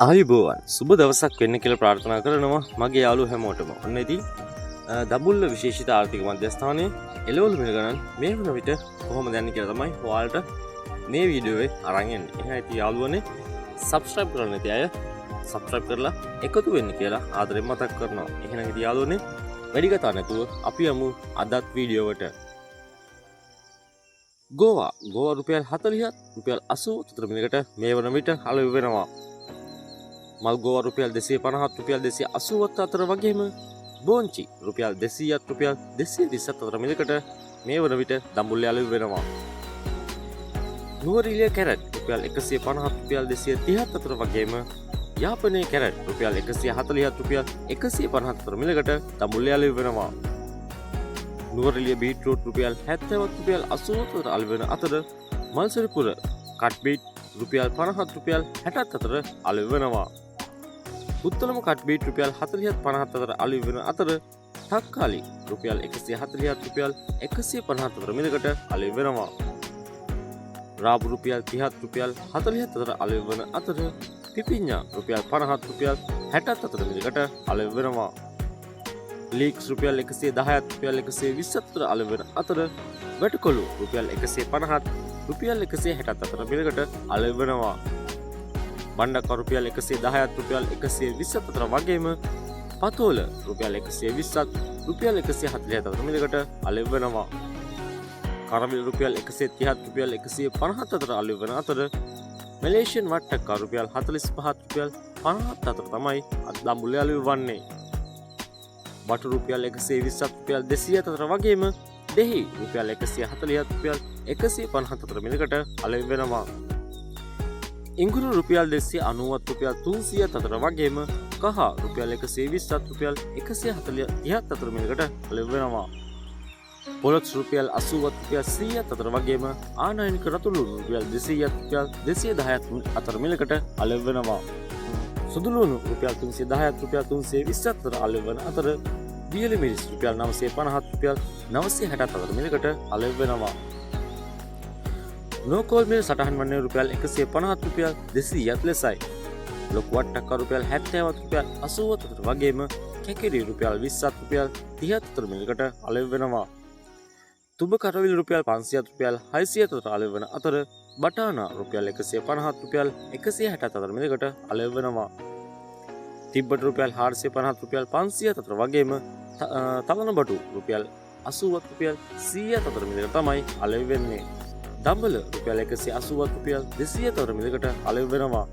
ආයුබෝවන් සුබ දවසක් වෙන්න කියලා ප්‍රාර්ථනා කරනවා මගේ යාළුවෝ හැමෝටම. ඔන්න ඉතින් දඹුල්ල විශේෂිත ආර්ථික මධ්‍යස්ථානයේ එළවලු මිල ගණන් මේ වන විට කොහොමද යන්නේ කියලා තමයි ඔයාලට මේ වීඩියෝවේ අරන් එන්නේ. එහෙනම් ඉතින් යාළුවනේ subscribe කරන්න නැති අය subscribe කරලා එකතු වෙන්න කියලා ආදරෙන් මතක් කරනවා. එහෙනම් ඉතින් යාළුවනේ වැඩි කතා නැතුව අපි යමු අදත් වීඩියෝවට. ගෝවා රුපියල් 40ත් රුපියල් 84 මිලකට මේ වන විට අලෙවි වෙනවා. මල්ගෝවා රුපියල් 250ත් රුපියල් 280ත් අතර වගේම බෝංචි රුපියල් 200ත් රුපියල් 220ත් අතර මිලකට මේ වන විට දඹුල්ලේ අලෙවි වෙනවා. නුවරඑළිය කැරට් රුපියල් 150ත් රුපියල් 230ත් අතර වගේම යාපනයේ කැරට් රුපියල් 140ත් රුපියල් 150ත් අතර මිලකට දඹුල්ලේ අලෙවි වෙනවා. නුවරඑළිය බීට්‍රූට් රුපියල් 70ත් රුපියල් 80ත් අතර අලෙවි වෙන අතර මල්සිරිපුර කට් බීට් රුපියල් 50ත් රුපියල් 60ත් අතර අලෙවි වෙනවා. උත්තලම කට් බීට් රුපියල් 40ත් 50ත් අතර අලෙවි වෙන අතර තක්කාලි රුපියල් 140ත් රුපියල් 150ත් අතර මිලකට අලෙවි වෙනවා. රාබු රුපියල් 30ත් රුපියල් 40ත් අතර අලෙවි වෙන අතර පිපිඤ්ඤා රුපියල් 50ත් රුපියල් 60ත් අතර මිලකට අලෙවි වෙනවා. ලීක්ස් රුපියල් 110ත් රුපියල් 120ත් අතර අලෙවි වෙන අතර වැටකොළු රුපියල් 150ත් රුපියල් 160ත් අතර මිලකට අලෙවි වෙනවා. බණ්ඩක්ක රුපියල් 110ත් රුපියල් 120ත් අතර වගේම පතෝල රුපියල් 120ත් රුපියල් 140ත් අතර මිලකට අලෙවි වෙනවා. කරවිල රුපියල් 130ත් රුපියල් 150ත් අතර අලෙවි වෙන අතර මැලේසියන් වට්ටක්ක රුපියල් 45ත් රුපියල් 50ත් අතර තමයි අද දඹුල්ලේ අලෙවි වන්නේ. බටු රුපියල් 120ත් රුපියල් 200ත් අතර වගේම දෙහි රුපියල් 140ත් රුපියල් 150ත් අතර මිලකට අලෙවි වෙනවා. ඉංගුරු රුපියල් 290ත් රුපියල් 300ත් අතර වගේම කහ රුපියල් 120ත් රුපියල් 130ත් අතර මිලකට අලෙවි වෙනවා. පොලොක්ස් රුපියල් 80ත් රුපියල් 100ත් අතර වගේම ආනයනික රතුළුණු රුපියල් 200ත් රුපියල් 210ත් අතර මිලකට අලෙවි වෙනවා. සුදුලුණු රුපියල් 310ත් රුපියල් 320ත් අතර අලෙවි වන අතර දියලි මිරිස් රුපියල් 950ත් රුපියල් 960ත් අතර මිලකට අලෙවි වෙනවා. නෝකෝල් මිල සටහන් වන්නේ රුපියල් 150ත් රුපියල් 200ත් ලෙසයි. ලොකු වට්ටක්ක රුපියල් 70ත් රුපියල් 80ත් අතර වගේම කැකිරි රුපියල් 20ත් රුපියල් 30ත් අතර මිලකට අලෙවි වෙනවා. තුඹ කරවිල රුපියල් 500ත් රුපියල් 600ත් අතර අලෙවි වෙන අතර බටානා රුපියල් 150ත් රුපියල් 160ත් අතර මිලකට අලෙවි වෙනවා. තිබ්බට රුපියල් 450ත් රුපියල් 500ත් අතර වගේම තලන බටු රුපියල් 80ත් රුපියල් 100ත් අතර මිලකට තමයි අලෙවි වෙන්නේ. දඹල රුපියල් 180ත් රුපියල් 200ත් අතර මිලකට අලෙවි වෙනවා.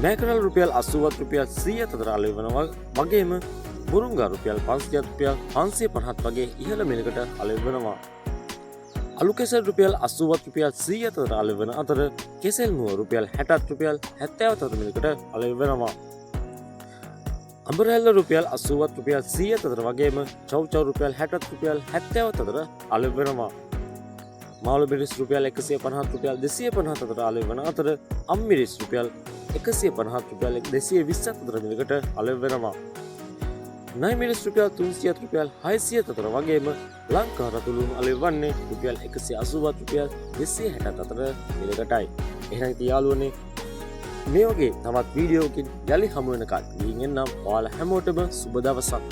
මෑකරල් රුපියල් 80ත් රුපියල් 100ත් අතර අලෙවි වෙනවා වගේම මුරුංගා රුපියල් 500ත් රුපියල් 550ත් වගේ ඉහළ මිලකට අලෙවි වෙනවා. අලු කෙසෙල් රුපියල් 80ත් රුපියල් 100ත් අතර අලෙවි වෙන අතර කෙසෙල් මුව රුපියල් 60ත් රුපියල් 70ත් අතර මිලකට අලෙවි වෙනවා. අඹරැල්ල රුපියල් 80ත් රුපියල් 100ත් අතර වගේම චව් රුපියල් 60ත් රුපියල් 70ත් අතර අලෙවි වෙනවා. මාළු මිරිස් රුපියල් 150ත් රුපියල් 250ත් අතර අලෙවි වන අතර අම් මිරිස් රුපියල් 150ත් රුපියල් 220ත් අතර මිලකට අලෙවි වෙනවා. නයි මිරිස් රුපියල් 300ත් රුපියල් 600ත් අතර වගේම ලංකා රතුළුණු අලෙවි වන්නේ රුපියල් 180ත් රුපියල් 260ත් අතර මිලකටයි. එහෙනම් ඉතින් යාළුවනේ මේ වගේ තවත් වීඩියෝකින් යලි හමු වෙනකල් ගිහින් එන්නම්. ඔයාලා හැමෝටම සුබ දවසක්.